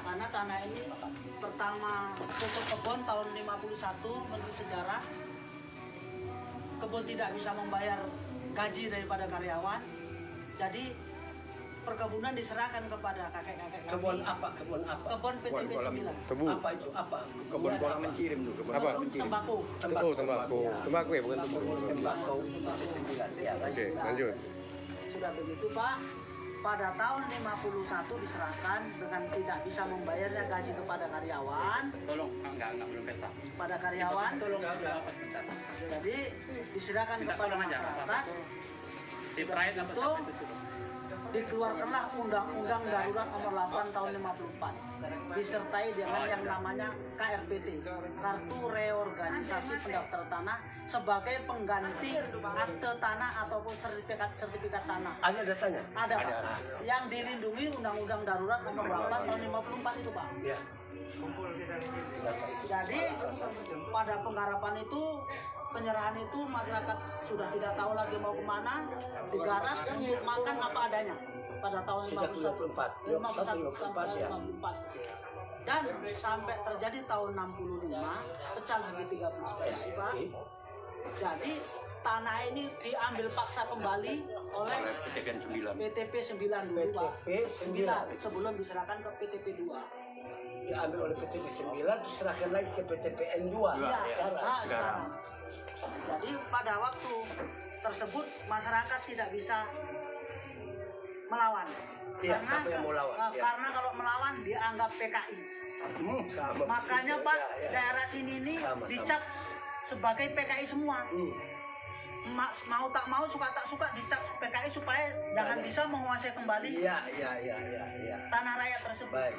Karena tanah ini pertama tutup kebun tahun 51 menurut sejarah. Kebun tidak bisa membayar gaji daripada karyawan. Jadi perkebunan diserahkan kepada kakek-kakek kami. Kebun apa? Kebun apa? Kebun PTP 9. Tebu. Apa itu? Apa? Kebun kolam menkirim tuh. Kebun Kebun menkirim. tembakau. Oh, tembakau. Tembakau ya, bukan tebu. Tembakau PTP 9. Ya, Oke, lanjut. Sudah begitu Pak, pada tahun 51 diserahkan dengan tidak bisa membayarnya gaji kepada karyawan. Tolong, enggak belum pesta. Pada karyawan, jadi diserahkan kepada masyarakat. Si Pride apa Itu sampai itu? dikeluarkanlah Undang-Undang Darurat Nomor 8 Tahun 54 disertai dengan yang namanya KRPT, Kartu Reorganisasi Pendaftar Tanah, sebagai pengganti akte tanah ataupun sertifikat tanah. Ada datanya? Ada Pak, yang dilindungi Undang-Undang Darurat Nomor 8 Tahun 54 itu Pak. Ya. Jadi pada penggarapan itu, penyerahan itu, masyarakat sudah tidak tahu lagi mau kemana, digarap untuk makan apa adanya pada tahun Sejak 51 54 ya. 54. Dan sampai terjadi tahun 65 pecah lagi 30 Pak. Jadi tanah ini diambil paksa kembali oleh PTPN 9. PTP 9 dulu Pak. PTP 9. Sebelum diserahkan ke PTP 2. Diambil oleh PTP 9, diserahkan lagi ke PTPN 2 Iya, sekarang. sekarang. Jadi pada waktu tersebut masyarakat tidak bisa melawan. Iya, siapa yang mau lawan? Iya. Karena kalau melawan dianggap PKI. Sama. Makanya Ya, Pak, ya. daerah sini ini Sama. dicap sebagai PKI semua. Mau tak mau, suka tak suka dicap PKI supaya jangan bisa menguasai kembali Iya. tanah rakyat tersebut. Baik.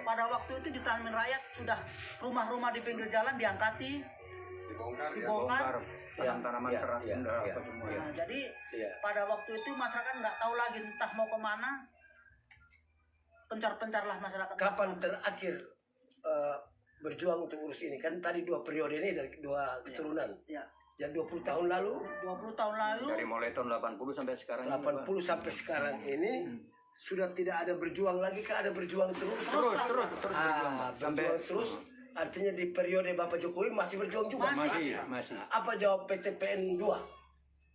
Pada waktu itu di Taman Rakyat sudah rumah-rumah di pinggir jalan diangkati, dibongkar. Tanaman Ya, keras, ya, benda ya, apa semua. ya. Nah, jadi Iya. pada waktu itu masyarakat nggak tahu lagi entah mau kemana, pencar-pencarlah masyarakat. Kapan terakhir berjuang untuk urus ini? Kan tadi 2 periode ini dari 2 keturunan. Ya, Ya 20 tahun lalu, 20 tahun lalu. Dari mulai tahun 80 sampai sekarang. 80 sampai sekarang ini sudah tidak ada berjuang lagi, kah ada berjuang terus? Terus berjuang, Berjuang terus. Artinya di periode Bapak Jokowi masih berjuang juga. Masih. Apa jawab PTPN 2?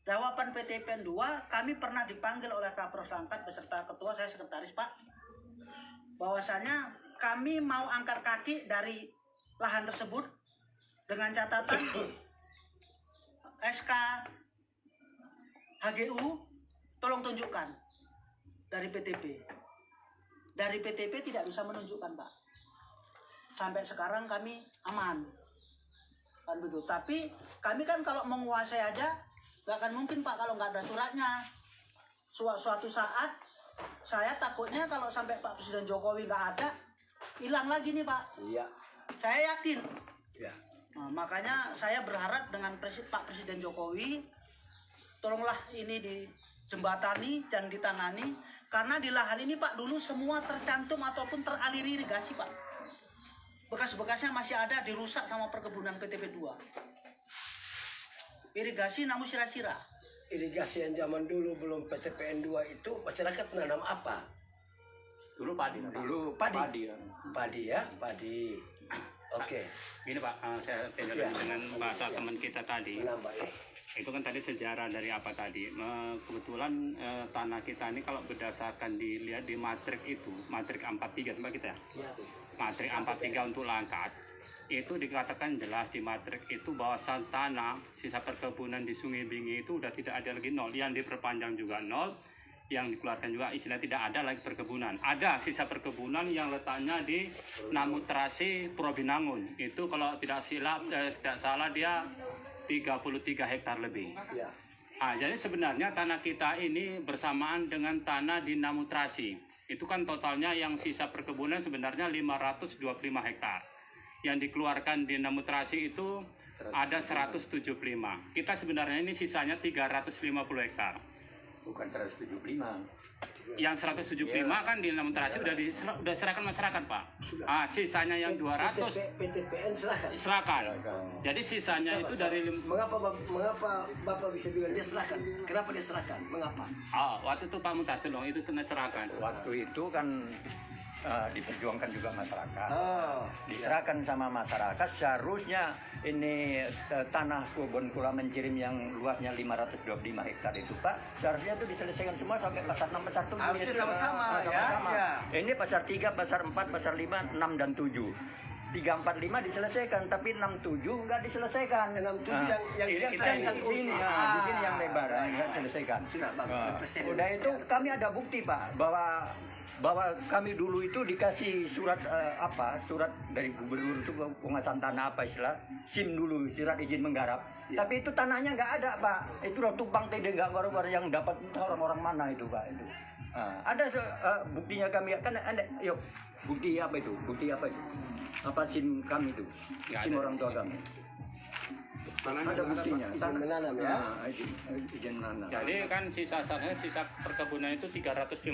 Jawaban PTPN 2, kami pernah dipanggil oleh Kapolres Langkat beserta ketua, saya sekretaris Pak, bahwasanya kami mau angkat kaki dari lahan tersebut dengan catatan SK HGU tolong tunjukkan dari PTP. Dari PTP tidak bisa menunjukkan Pak. Sampai sekarang kami aman. Kan begitu. Tapi kami kan kalau menguasai aja gak akan mungkin Pak kalau nggak ada suratnya. Suatu saat saya takutnya kalau sampai Pak Presiden Jokowi nggak ada, hilang lagi nih Pak. Iya. Saya yakin. Ya. Nah, makanya saya berharap dengan Pak Presiden Jokowi, tolonglah ini dijembatani dan ditangani, karena di lahan ini Pak dulu semua tercantum ataupun teraliri irigasi Pak. Bekas-bekasnya masih ada, dirusak sama perkebunan PTP 2. Irigasi namun sira-sira. Irigasi yang zaman dulu belum PTPN 2 itu masyarakat menanam apa? Dulu padi. Dulu Padi. kan. Padi ya, padi. Oke. Gini Pak, saya tinjau Ya. dengan bahasa teman kita tadi. Menambah ya. Itu kan tadi sejarah dari apa tadi. Kebetulan tanah kita ini kalau berdasarkan dilihat di matrik itu, matrik 43 coba kita ya. Matrik 43 untuk Langkat. Itu dikatakan jelas di matrik itu bahwa tanah sisa perkebunan di Sungai Bingi itu udah tidak ada lagi nol. Yang diperpanjang juga nol. Yang dikeluarkan juga istilah tidak ada lagi perkebunan. Ada sisa perkebunan yang letaknya di Namutrasi Probinangun. Itu kalau tidak salah dia 33 hektar lebih. Ya. Ah, jadi sebenarnya tanah kita ini bersamaan dengan tanah di Namutrasi. Itu kan totalnya yang sisa perkebunan sebenarnya 525 hektar. Yang dikeluarkan di Namutrasi itu ada 175. Kita sebenarnya ini sisanya 350 hektar. Bukan 175. Yang 175 kan di Namutrasi udah diserahkan masyarakat Pak. Ah, sisanya yang 200 PTPN serahkan. serahkan. Jadi sisanya itu dari Mengapa Bapak bisa bilang dia serahkan? Kenapa dia serahkan? Mengapa? waktu itu Pak Mutar tolong itu kena serahkan. Waktu itu kan diperjuangkan juga masyarakat. Oh, Diserahkan sama masyarakat, seharusnya ini tanah kebun Kula Mencirim yang luasnya 525 hektar itu Pak, seharusnya itu diselesaikan semua sampai pasar 6, pasar 7. Harusnya sama-sama, ya. Ini pasar 3, pasar 4, pasar 5, 6 dan 7. 3, 4, 5 diselesaikan, tapi 6, 7 nggak diselesaikan. 6, 7 yang ini kita kan ingat di sini, di sini yang lebar, nggak diselesaikan. Sudah, bagus. Udah itu kami ada bukti Pak bahwa kami dulu itu dikasih surat surat dari gubernur itu penguasaan tanah apa istilah SIM dulu, surat izin menggarap. Ya. Tapi itu tanahnya nggak ada Pak. Itu udah tumpang tindih nggak baru-baru yang dapat orang-orang mana itu Pak itu. Ada buktinya kami kan ada. Yuk bukti apa itu? Bukti apa itu? Apa SIM kami itu? Nggak SIM ada. orang tua kami. Ada buktinya. Izin menanam, ya. Izin menanam. Jadi kan sisa perkebunan itu 350.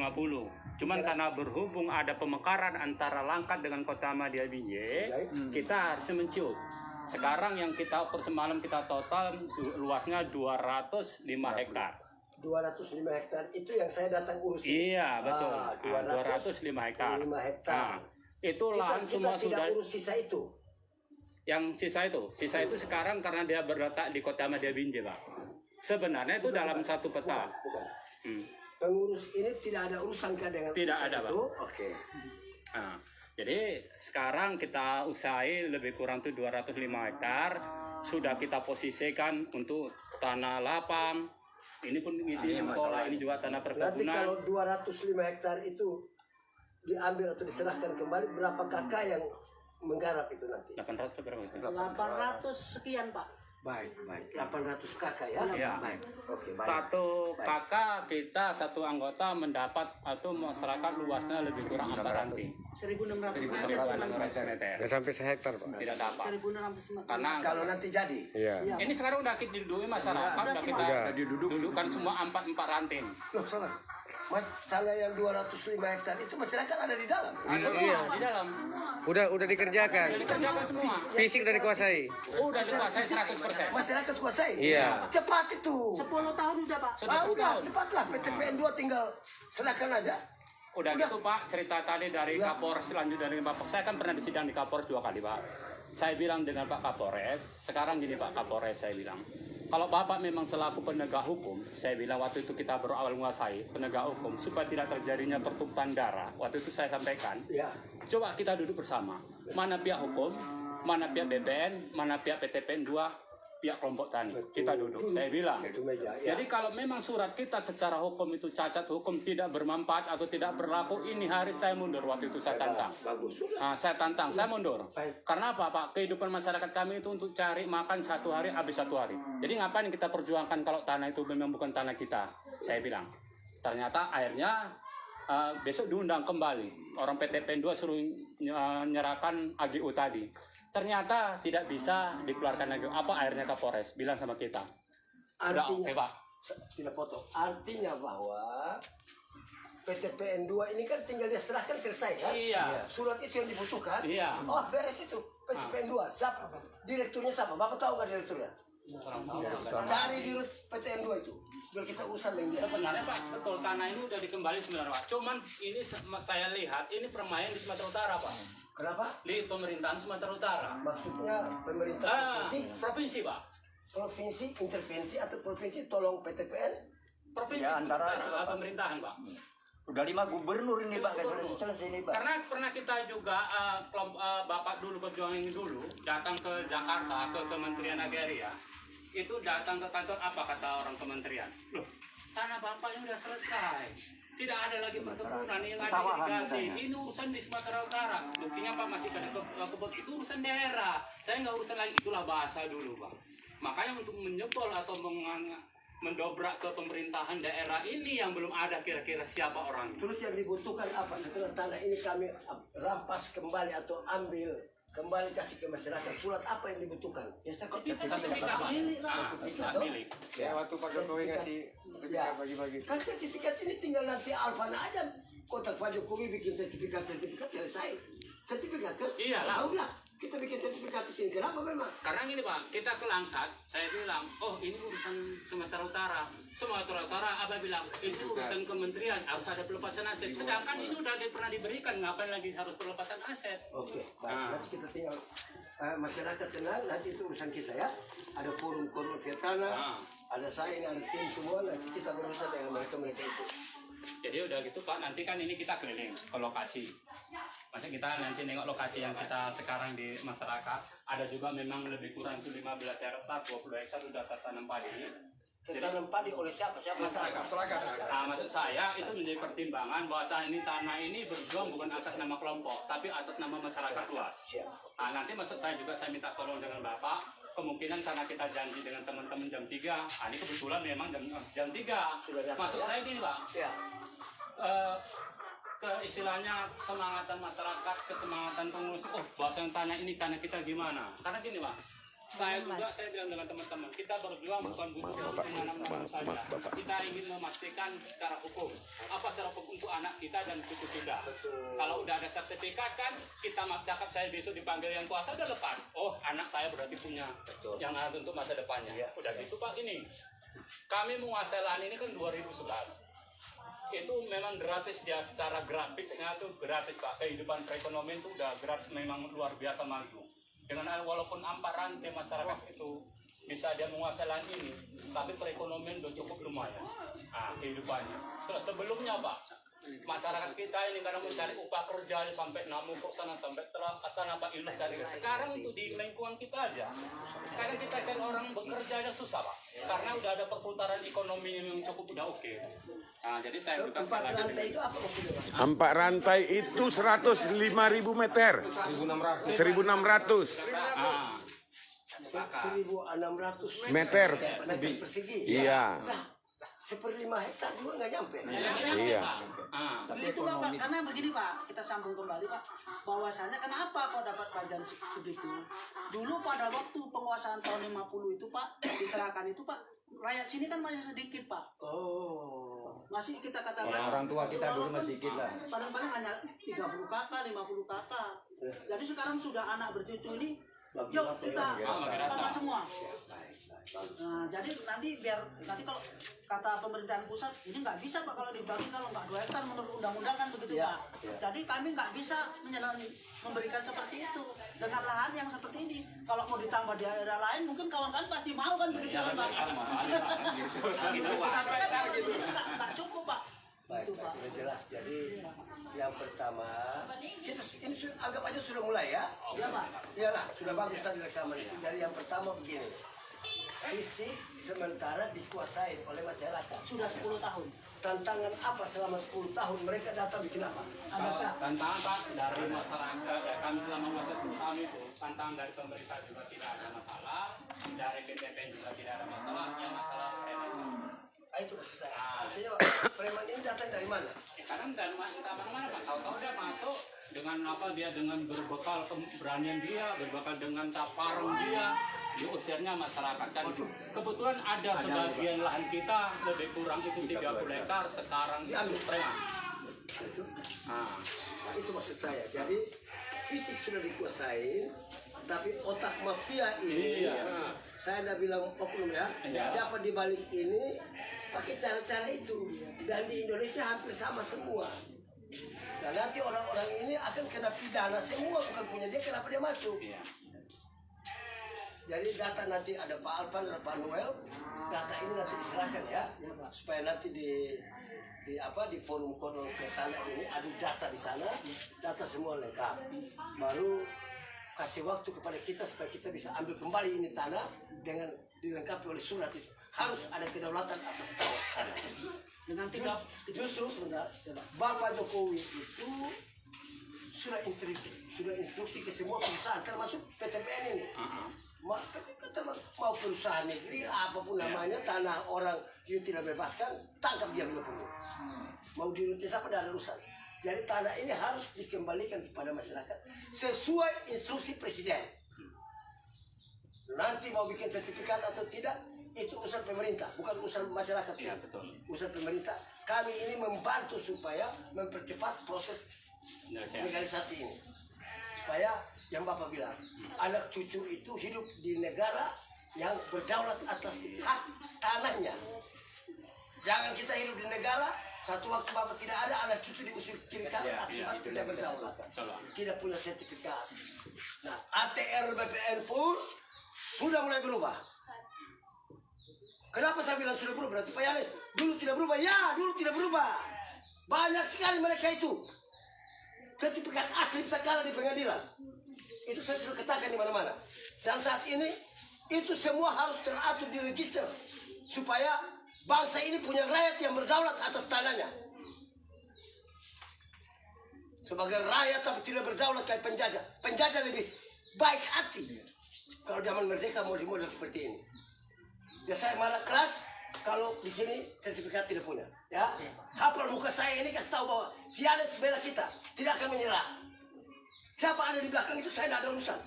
Cuman karena berhubung ada pemekaran antara Langkat dengan Kota Ahmadiyah Binjai, kita harus menciut. Sekarang yang kita semalam kita total luasnya 205 hektar. 205 hektar itu yang saya datang urus. Iya, betul. 205 205 hektar. hektar. Itu lahan semua kita sudah. tidak urus sisa itu. Yang sisa itu sekarang karena dia berletak di Kota Ahmadiyah Binjai, Pak. Sebenarnya itu dalam satu peta. Bukan. Hmm. Pengurus ini tidak ada urusan dengan Tidak urusan ada, Pak. itu. Oke. Nah, jadi sekarang kita usahain lebih kurang tuh 205 hektar sudah kita posisikan untuk tanah lapang. Ini pun isinya pola, ini juga tanah Nanti perkebunan. kalau 205 hektar itu diambil atau diserahkan kembali, berapa kakak yang menggarap itu nanti? 800 berapa itu? 800 sekian Pak. Baik. 800 kakak ya? Iya. Baik. Oke, baik. Satu kakak kita, satu anggota mendapat atau masyarakat luasnya lebih kurang 4 ranting. 1.600 meter. 1.600 meter. Nggak sampai sehektar Pak. Tidak dapat. 1.600 meter. Karena Kalau nanti jadi. Iya. ini sekarang udah kita duduki masyarakat, udah kita dudukkan semua 4 ranting. Loh, salah. Mas, tanah yang 205 hektar itu masyarakat ada di dalam. Iya. Di dalam. Udah dikerjakan. Dikerjakan semua. Fisik udah dikuasai. Udah dikuasai 100%. Masyarakat kuasai. Iya. Cepat itu. 10 tahun udah Pak. Sudah Udah, tahun. cepatlah. PTPN 2 tinggal serahkan aja. Udah gitu Pak, cerita tadi dari Kapolres selanjutnya dari Bapak. Saya kan pernah disidang di Kapolres 2 kali Pak. Saya bilang dengan Pak Kapolres, sekarang gini Pak Kapolres, saya bilang, kalau Bapak memang selaku penegak hukum, saya bilang waktu itu kita berawal menguasai penegak hukum supaya tidak terjadinya pertumpahan darah. Waktu itu saya sampaikan, Ya. coba kita duduk bersama. Mana pihak hukum, mana pihak BPN, mana pihak PTPN 2, pihak kelompok tani. Kita duduk, saya bilang. Itu meja, ya. Jadi kalau memang surat kita secara hukum itu cacat hukum, tidak bermanfaat atau tidak berlaku, ini hari saya mundur. Waktu itu saya tantang. Bagus. Sudah. Saya tantang, saya mundur. Baik. Karena apa Pak? Kehidupan masyarakat kami itu untuk cari makan 1 hari habis 1 hari. Jadi ngapain kita perjuangkan kalau tanah itu memang bukan tanah kita? Saya bilang. Ternyata akhirnya besok diundang kembali. Orang PTPN 2 suruh nyerahkan AGU tadi. Ternyata tidak bisa dikeluarkan lagi. Apa akhirnya Kapolres bilang sama kita? Udah oke Pak. Tidak potong. Artinya bahwa PTPN 2 ini kan tinggal dia serahkan selesai kan? Iya. Surat itu yang dibutuhkan. Iya. Oh, beres itu. PTPN 2. Siapa? Direkturnya siapa? Bapak tahu nggak direkturnya? Cari di PTN 2 itu. Biar kita urusan dengan dia. Sebenarnya Pak, betul tanah ini udah dikembali sebenarnya Pak. Cuman ini saya lihat ini permainan di Sumatera Utara Pak. Kenapa? Di pemerintahan Sumatera Utara. Maksudnya pemerintah provinsi, Provinsi Pak. provinsi intervensi atau provinsi tolong PTPN? Provinsi Ya, antara Sumatera itu, Utara, Pak. pemerintahan Pak. Udah 5 gubernur ini Pak, nggak selesai ini Pak. Karena pernah kita juga Bapak dulu perjuangan ini dulu datang ke Jakarta ke Kementerian Agraria. Itu datang ke kantor apa kata orang kementerian? Loh, tanah Bapak ini udah selesai. Tidak ada lagi perkebunan yang ada irigasi. Ini urusan di Sumatera Utara. Buktinya Pak masih ada kebun itu urusan daerah. Saya nggak urusan lagi, itulah bahasa dulu Pak. Makanya untuk menyebol atau mendobrak ke pemerintahan daerah ini yang belum ada kira-kira siapa orangnya. Terus yang dibutuhkan apa setelah tanah ini kami rampas kembali atau ambil kembali kasih ke masyarakat? Surat apa yang dibutuhkan? Ya sertifikat milik lah. Milik. Ya waktu Pak Jokowi ngasih Ya. bagi-bagi. Kan sertifikat ini tinggal nanti Alfana aja. Kotak Pak Jokowi bikin sertifikat selesai. Sertifikat kan? Iyalah. Tahu lah. Kita bikin sertifikat di sini. Kenapa memang? Karena gini Pak, kita ke Langkat, saya bilang, oh ini urusan Sumatera Utara. Sumatera Utara, Abah bilang, ini urusan kementerian, harus ada pelepasan aset. Sedangkan ini udah pernah diberikan, ngapain lagi harus pelepasan aset? Oke, baik. Nanti kita tinggal masyarakat tenang, nanti itu urusan kita ya. Ada forum via tanah, ada saya, ini ada tim semua, nanti kita berurusan dengan mereka itu. Jadi udah gitu Pak, nanti kan ini kita keliling ke lokasi. Masa kita nanti nengok lokasi yang kita sekarang di masyarakat, ada juga memang lebih kurang itu 15 hektar, 20 hektar sudah tertanam padi. Tertanam padi oleh siapa? Masyarakat. Nah, maksud saya itu menjadi pertimbangan bahwa ini tanah ini berjuang bukan atas nama kelompok, tapi atas nama masyarakat luas. Nah, nanti maksud saya juga saya minta tolong dengan Bapak, kemungkinan karena kita janji dengan teman-teman jam 3, ini kebetulan memang jam 3. Maksud saya gini Pak, istilahnya semangatan masyarakat, kesemangatan pengurus, bahasa tanah ini tanah kita gimana? Karena gini Pak, saya bilang dengan teman-teman, kita berjuang bukan untuk menanam saja. Kita ingin memastikan secara hukum, apa secara hukum untuk anak kita dan cucu kita. Kalau udah ada sertifikat kan, kita cakap saya besok dipanggil yang kuasa udah lepas. Oh, anak saya berarti punya yang ada untuk masa depannya. Udah gitu Pak, ini kami menguasai lahan ini kan 2011. Itu memang gratis dia, secara grafisnya tuh gratis Pak. Kehidupan perekonomian itu udah gratis, memang luar biasa maju. Dengan walaupun empat rantai masyarakat itu bisa dia menguasai lahan ini, tapi perekonomian udah cukup lumayan. Kehidupannya. Sebelumnya Pak, masyarakat kita ini kadang mencari upah kerja sampai Namukok sana, sampai sana Pak Ilus cari. Sekarang itu di lingkungan kita aja. Kadang kita cari orang bekerja aja susah Pak. Karena udah ada perputaran ekonomi yang cukup udah oke. Nah, jadi saya juga Empat rantai itu apa maksudnya Pak? 4 rantai itu 105.000 meter. 1.600 1.600 meter. meter persegi. Iya. Nah, 1/5 hektar juga nggak nyampe. Iya. Itulah Pak, karena begini Pak, kita sambung kembali Pak, bahwasanya kenapa kok dapat bagian segitu? Dulu pada waktu penguasaan tahun 50 itu Pak, diserahkan itu Pak, rakyat sini kan masih sedikit Pak. Masih kita katakan Orang tua kita dulu masih sedikit lah. Paling-paling hanya 30 kakak, 50 kakak. Jadi sekarang sudah anak bercucu ini, yuk kita kakak semua. Nah, jadi nanti kalau kata pemerintahan pusat ini nggak bisa Pak kalau dibagi kalau nggak 2 hektar menurut undang-undang kan begitu Pak. Jadi kami nggak bisa memberikan seperti itu dengan lahan yang seperti ini. Kalau mau ditambah di daerah lain mungkin kawan-kawan pasti mau kan begitu kan Pak. Nggak cukup Pak. Baik, sudah jelas. Jadi yang pertama, kita ini anggap aja sudah mulai ya. Iya Pak. Iyalah, sudah bagus tadi rekaman itu. Jadi yang pertama begini, fisik sementara dikuasai oleh masyarakat. Sudah 10 tahun. Tantangan apa selama 10 tahun mereka datang bikin apa? Adakah? Tantangan Pak dari masyarakat, kami selama masa 10 tahun itu, tantangan dari pemerintah juga tidak ada masalah, dari PTP juga tidak ada masalah, yang masalah preman. Itu maksud saya. Artinya preman ini datang dari mana? Kadang dari mana-mana Pak, tahu-tahu dia masuk dengan apa, dia dengan berbekal keberanian dia, berbekal dengan taparung dia, diusirnya masyarakat kan. Kebetulan ada sebagian lahan kita lebih kurang itu 30 hektar sekarang itu preman. Itu maksud saya. Jadi fisik sudah dikuasai, tapi otak mafia ini, saya udah bilang oknum ya, siapa di balik ini pakai cara-cara itu, dan di Indonesia hampir sama semua. Dan nanti orang-orang ini akan kena pidana semua, bukan punya dia, kenapa dia masuk? Jadi data nanti ada Pak Alpan, ada Pak Noel, data ini nanti diserahkan ya, supaya nanti di forum konon tanah ini ada data di sana, data semua lengkap. Baru kasih waktu kepada kita supaya kita bisa ambil kembali ini tanah dengan dilengkapi oleh surat itu. Harus ada kedaulatan atas tanah. Dengan Justru sebentar, Bapak Jokowi itu sudah instruksi ke semua perusahaan, termasuk PTPN ini. Mau perusahaan negeri apapun namanya, tanah orang yang tidak bebaskan, tangkap dia bila perlu. Mau dirutin apa, tidak ada urusan. Jadi tanah ini harus dikembalikan kepada masyarakat sesuai instruksi presiden. Nanti mau bikin sertifikat atau tidak, itu urusan pemerintah, bukan urusan masyarakat. Ya, betul. Urusan pemerintah. Kami ini membantu supaya mempercepat proses legalisasi ini. Supaya yang Bapak bilang. Anak cucu itu hidup di negara yang berdaulat atas hak tanahnya. Jangan kita hidup di negara, satu waktu Bapak tidak ada, anak cucu diusir kiri kanan akibat tidak berdaulat. Tidak punya sertifikat. Nah, ATR BPN pun sudah mulai berubah. Kenapa saya bilang sudah berubah? Berarti Pak Yanes dulu tidak berubah. Ya, dulu tidak berubah. Banyak sekali mereka itu. Sertifikat asli bisa kalah di pengadilan. Itu saya sudah katakan di mana-mana. Dan saat ini, itu semua harus teratur di register. Supaya bangsa ini punya rakyat yang berdaulat atas tanahnya. Sebagai rakyat tapi tidak berdaulat kayak penjajah. Penjajah lebih baik hati. Kalau zaman merdeka model-model seperti ini. Ya saya marah keras kalau di sini sertifikat tidak punya. Ya, hafal muka saya ini kasih tahu bahwa si Yanes bela kita, tidak akan menyerah. Siapa ada di belakang itu saya tidak ada urusan.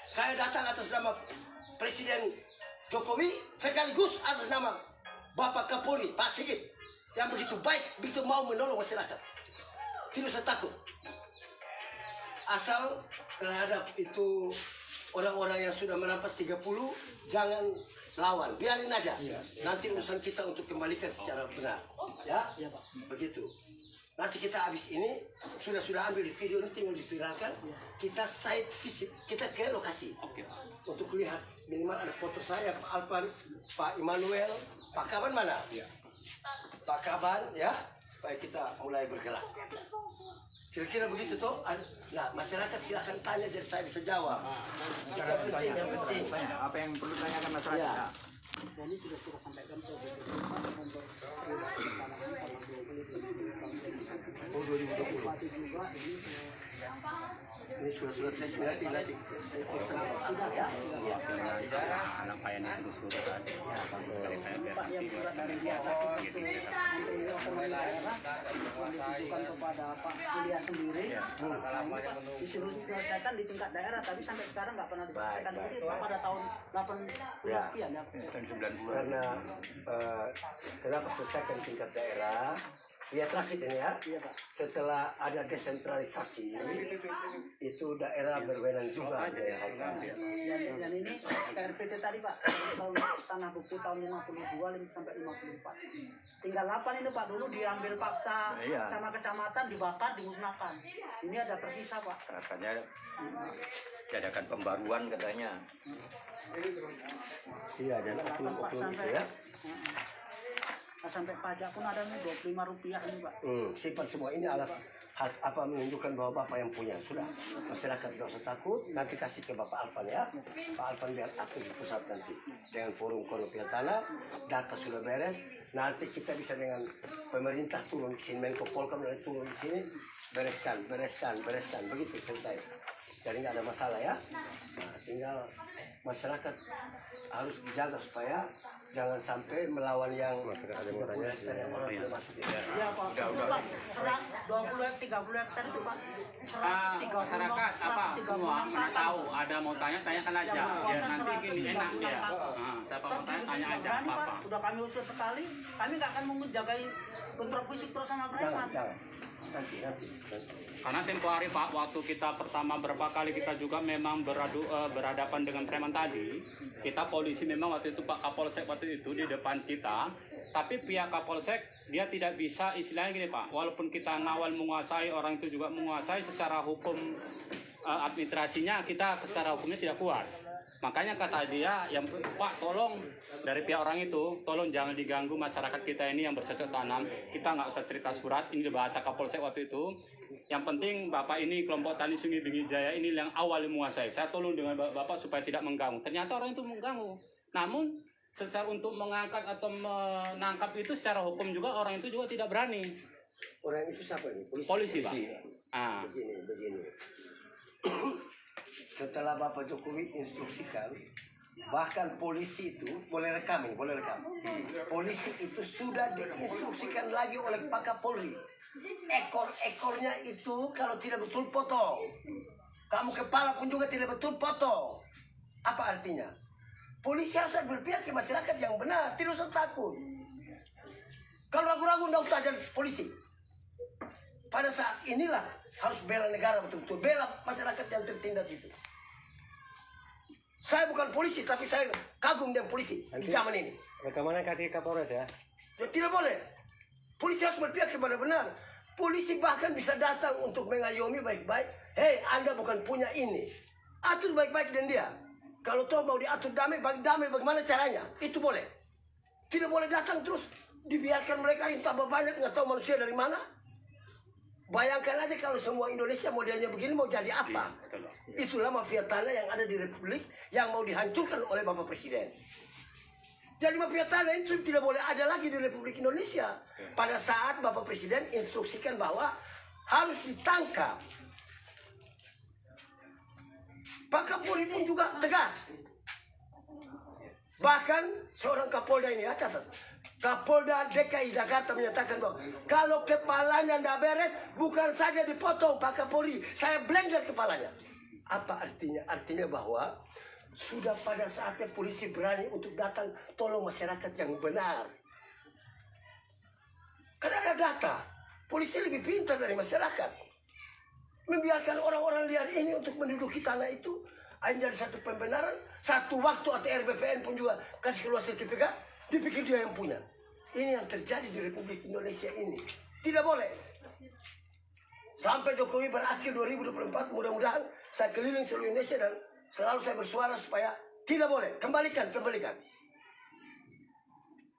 Saya datang atas nama Presiden Jokowi sekaligus atas nama Bapak Kapolri Pak Sigit yang begitu baik, begitu mau menolong masyarakat. Tidak usah takut. Asal terhadap itu orang-orang yang sudah merampas 30 jangan lawan, biarin aja. Nanti urusan kita untuk kembalikan secara benar. Ya, Pak. Begitu. Nanti kita habis ini sudah ambil di video ini tinggal diviralkan. Kita site visit, kita ke lokasi. Untuk lihat minimal ada foto saya, Pak Alpan, Pak Immanuel, Pak Kaban mana? Pak Kaban, ya, supaya kita mulai bergerak. Kira-kira begitu toh. Nah, masyarakat silahkan tanya jadi saya bisa jawab. Yang penting. Apa yang perlu tanyakan masyarakat? Ya. Dan ini sudah kita sampaikan ke Oh, 2020. Ini sudah tes nanti. Sudah ya. Anak payah itu sudah ada. Pak yang surat dari Menteri Otonomi Daerah ditujukan kepada Pak Kuliah sendiri. Disuruh diselesaikan di tingkat daerah, tapi sampai sekarang nggak pernah diselesaikan. Jadi pada tahun 80 sekian ya. Tahun 90. Karena kenapa selesaikan tingkat daerah? Lihat transit ini ya. Setelah ada desentralisasi, itu daerah berwenang juga menyelesaikan. Dan ini KRPT tadi Pak, tahun tanah bukti tahun 52 sampai 54. Tinggal 8 ini Pak, dulu diambil paksa sama kecamatan, dibakar, dimusnahkan. Ini ada tersisa Pak. Katanya diadakan pembaruan katanya. Iya, dan oknum-oknum itu ya. Sampai pajak pun ada nih Rp25 ini Pak. Simpan semua ini alas apa menunjukkan bahwa Bapak yang punya. Sudah, masyarakat tidak usah takut. Nanti kasih ke Bapak Alvan ya. Pak Alvan biar aktif di pusat nanti dengan forum konopia tanah. Data sudah beres. Nanti kita bisa dengan pemerintah turun di sini, Menko Polkam turun di sini, bereskan. Begitu selesai. Jadi nggak ada masalah ya. Nah, tinggal masyarakat harus dijaga supaya jangan sampai melawan yang masyarakat yang orang sudah masuk ya. Iya Pak. Pak, 20 hektar itu Pak. Masyarakat apa semua mana tahu ada mau tanya tanyakan aja biar nanti gini enak ya. Siapa mau tanya aja apa. Sudah kami usir sekali, kami nggak akan menjagai kontrak fisik terus sama preman. Jangan. Nanti. Karena tempo hari Pak, waktu kita pertama berapa kali kita juga memang berhadapan dengan preman tadi, kita polisi memang waktu itu Pak Kapolsek waktu itu di depan kita, tapi pihak Kapolsek dia tidak bisa istilahnya gini Pak, walaupun kita ngawal menguasai, orang itu juga menguasai secara hukum administrasinya, kita secara hukumnya tidak kuat. Makanya kata dia, yang Pak tolong dari pihak orang itu, tolong jangan diganggu masyarakat kita ini yang bercocok tanam. Kita nggak usah cerita surat, ini bahasa Kapolsek waktu itu. Yang penting Bapak ini kelompok Tani Sungai Bingi Jaya ini yang awal menguasai. Saya tolong dengan Bapak supaya tidak mengganggu. Ternyata orang itu mengganggu. Namun secara untuk mengangkat atau menangkap itu secara hukum juga orang itu juga tidak berani. Orang itu siapa nih? Polisi Pak. Begini. Setelah Bapak Jokowi instruksikan, bahkan polisi itu boleh rekam. Polisi itu sudah diinstruksikan lagi oleh Pak Kapolri. Ekor-ekornya itu kalau tidak betul potong. Kamu kepala pun juga tidak betul potong. Apa artinya? Polisi harus berpihak ke masyarakat yang benar, tidak usah takut. Kalau ragu-ragu tidak usah jadi polisi. pada saat inilah harus bela negara betul-betul, bela masyarakat yang tertindas itu. Saya bukan polisi, tapi saya kagum dengan polisi di zaman ini. Rekamannya kasih Kapolres ya. Ya, tidak boleh. Polisi harus berpihak kepada benar. Polisi bahkan bisa datang untuk mengayomi baik-baik. Hei, Anda bukan punya ini. Atur baik-baik dengan dia. Kalau toh mau diatur damai bagaimana caranya? Itu boleh. Tidak boleh datang terus dibiarkan mereka yang tambah banyak, nggak tahu manusia dari mana. Bayangkan aja kalau semua Indonesia modelnya begini mau jadi apa? Itulah mafia tanah yang ada di Republik yang mau dihancurkan oleh Bapak Presiden. Jadi mafia tanah itu tidak boleh ada lagi di Republik Indonesia. Pada saat Bapak Presiden instruksikan bahwa harus ditangkap. Pak Kapolri pun juga tegas. Bahkan seorang Kapolda ini, ya catat, Kapolda DKI Jakarta menyatakan bahwa kalau kepalanya tidak beres, bukan saja dipotong Pak Kapolri, saya blender kepalanya. Apa artinya? Artinya bahwa sudah pada saatnya polisi berani untuk datang tolong masyarakat yang benar. Karena ada data, polisi lebih pintar dari masyarakat. Membiarkan orang-orang liar ini untuk menduduki tanah itu hanya jadi satu pembenaran. Satu waktu ATR BPN pun juga kasih keluar sertifikat, dipikir dia yang punya. Ini yang terjadi di Republik Indonesia ini. Tidak boleh. Sampai Jokowi berakhir 2024, mudah-mudahan saya keliling seluruh Indonesia dan selalu saya bersuara supaya tidak boleh. Kembalikan.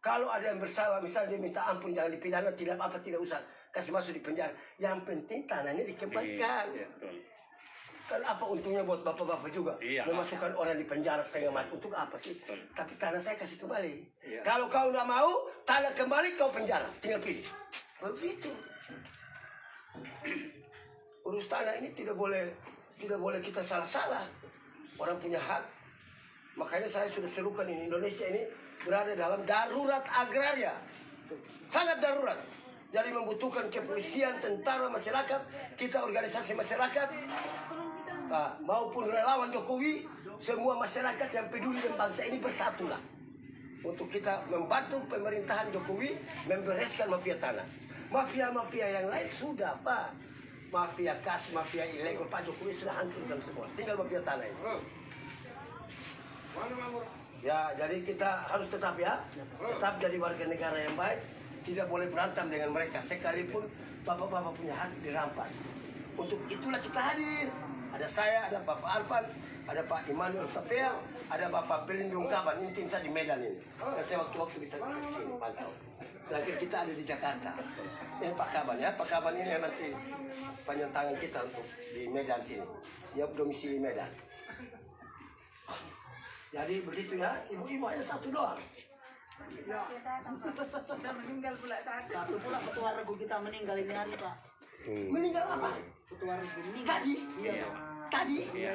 Kalau ada yang bersalah, misalnya dia minta ampun, jangan dipidana, tidak apa-apa, tidak usah kasih masuk di penjara. Yang penting tanahnya dikembalikan. Iya, betul. Kan apa untungnya buat bapak-bapak juga Iya, memasukkan orang di penjara setengah mati, untuk apa sih? Betul. Tapi tanah saya kasih kembali. Iya. Kalau kau nggak mau tanah kembali, kau penjara, tinggal pilih. Begitu. Urus tanah ini tidak boleh kita salah-salah. Orang punya hak. Makanya saya sudah serukan ini, Indonesia ini berada dalam darurat agraria, sangat darurat. Jadi membutuhkan kepolisian, tentara, masyarakat, kita organisasi masyarakat, maupun relawan Jokowi, semua masyarakat yang peduli dengan bangsa ini bersatulah untuk kita membantu pemerintahan Jokowi membereskan mafia tanah. Mafia-mafia yang lain sudah, Pak. Mafia kas, mafia ilegal, Pak Jokowi sudah hancurkan semua. Tinggal mafia tanah ini. Ya, jadi kita harus tetap jadi warga negara yang baik. Tidak boleh berantem dengan mereka. Sekalipun bapak-bapak punya hak dirampas. Untuk itulah kita hadir. Ada saya, ada Bapak Alpan, ada Pak Immanuel Tapea, ada Bapak Pelindung Kaban. Ini tim saya di Medan ini. Dan saya waktu-waktu bisa kesini, pantau. Sedangkan kita ada di Jakarta. Ini Pak Kaban ya. Pak Kaban ini yang nanti panjang tangan kita untuk di Medan sini. Dia domisili Medan. Jadi begitu ya. Ibu-ibu hanya satu doang. Sudah meninggal pula satu. Satu pula ketua regu kita meninggal ini hari, Pak. Meninggal apa? Ketua regu meninggal. Tadi? Iya. Tadi? Iya.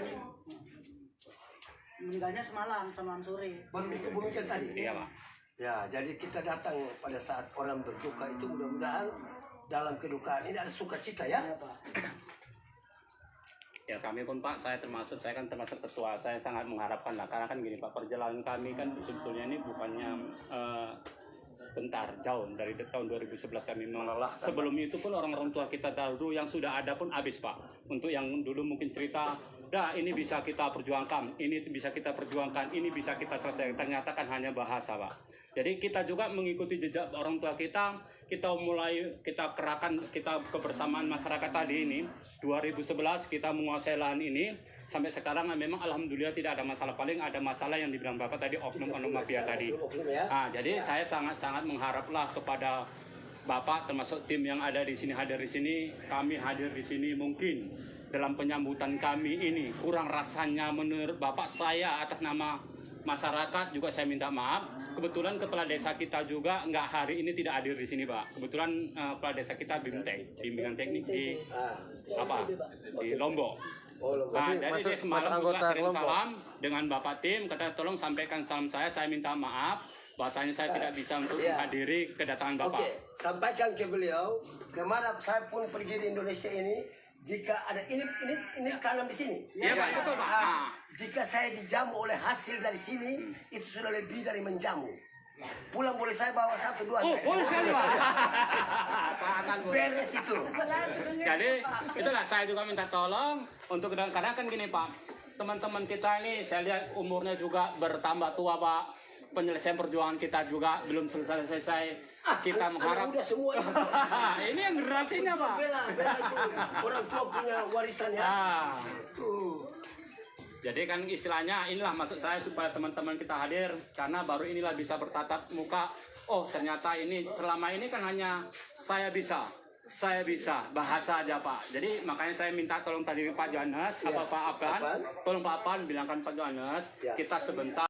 Meninggalnya semalam sore. Baru dikebumikan tadi? Iya, Pak. Ya, jadi kita datang pada saat orang berduka itu, mudah-mudahan dalam kedukaan ini ada sukacita ya. Iya, Pak. Ya kami pun Pak, saya kan termasuk ketua, saya sangat mengharapkan lah, karena kan gini Pak, perjalanan kami kan sebetulnya ini bukannya bentar, jauh dari tahun 2011 kami mengelola. Sebelum itu pun orang-orang tua kita dahulu yang sudah ada pun habis Pak. Untuk yang dulu mungkin cerita, dah ini bisa kita perjuangkan, ini bisa kita perjuangkan, ini bisa kita selesaikan. Ternyata kan hanya bahasa Pak. Jadi kita juga mengikuti jejak orang tua kita kerahkan kita kebersamaan masyarakat tadi ini 2011 kita menguasai lahan ini sampai sekarang memang alhamdulillah tidak ada masalah. Paling ada masalah yang dibilang Bapak tadi oknum mafia tadi. Jadi saya sangat mengharaplah kepada Bapak termasuk tim yang ada di sini, hadir di sini, kami hadir di sini, mungkin dalam penyambutan kami ini kurang rasanya menurut Bapak, saya atas nama masyarakat juga saya minta maaf. Kebetulan kepala desa kita juga nggak hari ini tidak hadir di sini Pak. Kebetulan kepala desa kita bimbingan teknik di di Lombok. Nah, dari dia semalam juga kirim salam dengan Bapak tim, kata tolong sampaikan salam saya minta maaf. Bahasanya saya tidak bisa untuk menghadiri kedatangan Bapak. Oke, sampaikan ke beliau kemana saya pun pergi di Indonesia ini. Jika ada ini tanam di sini. Iya Pak, betul Pak. Jika saya dijamu oleh hasil dari sini, itu sudah lebih dari menjamu. Pulang boleh saya bawa 1-2. Oh, boleh sekali Pak. Sangat boleh. Beres itu. Jadi itulah saya juga minta tolong untuk kadang-kadang kan gini Pak, teman-teman kita ini saya lihat umurnya juga bertambah tua Pak, penyelesaian perjuangan kita juga belum selesai. Kita mengharap Udah semua itu. ini yang generasinya Pak. Bela itu orang tua punya warisan ya. Tuh. Jadi kan istilahnya inilah maksud saya supaya teman-teman kita hadir karena baru inilah bisa bertatap muka. Oh ternyata ini selama ini kan hanya saya bisa bahasa aja Pak. Jadi makanya saya minta tolong tadi Pak Johannes, apa Pak Apan, tolong Pak Apan bilangkan Pak Johannes, Ya. kita sebentar.